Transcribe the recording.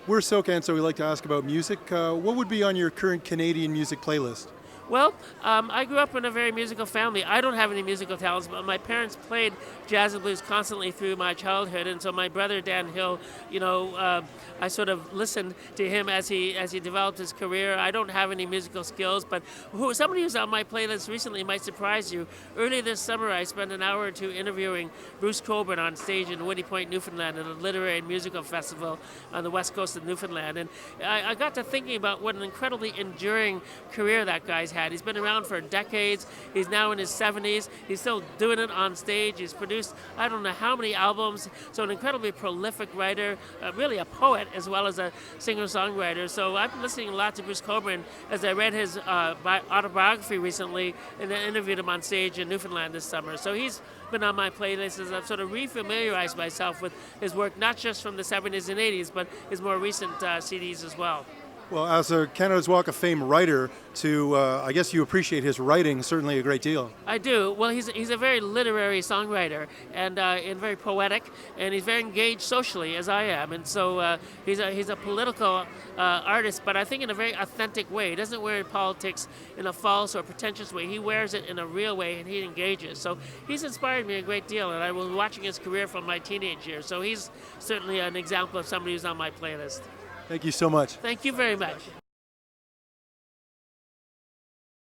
We're SOCAN, so we like to ask about music. What would be on your current Canadian music playlist? Well, I grew up in a very musical family. I don't have any musical talents, but my parents played jazz and blues constantly through my childhood, and so my brother Dan Hill, I sort of listened to him as he developed his career. I don't have any musical skills, but somebody who's on my playlist recently might surprise you. Early this summer, I spent an hour or two interviewing Bruce Cockburn on stage in Woody Point, Newfoundland, at a literary and musical festival on the west coast of Newfoundland, and I got to thinking about what an incredibly enduring career that guy's had. He's been around for decades. He's now in his 70s. He's still doing it on stage. He's produced I don't know how many albums. So an incredibly prolific writer, really a poet as well as a singer-songwriter. So I've been listening a lot to Bruce Cockburn as I read his autobiography recently and then interviewed him on stage in Newfoundland this summer. So he's been on my playlist as I've sort of refamiliarized myself with his work, not just from the 70s and 80s, but his more recent CDs as well. Well, as a Canada's Walk of Fame writer, I guess you appreciate his writing certainly a great deal. I do. Well, he's a very literary songwriter and very poetic, and he's very engaged socially, as I am. And so he's a political artist, but I think in a very authentic way. He doesn't wear politics in a false or pretentious way. He wears it in a real way, and he engages. So he's inspired me a great deal, and I was watching his career from my teenage years. So he's certainly an example of somebody who's on my playlist. Thank you so much. Thank you very much.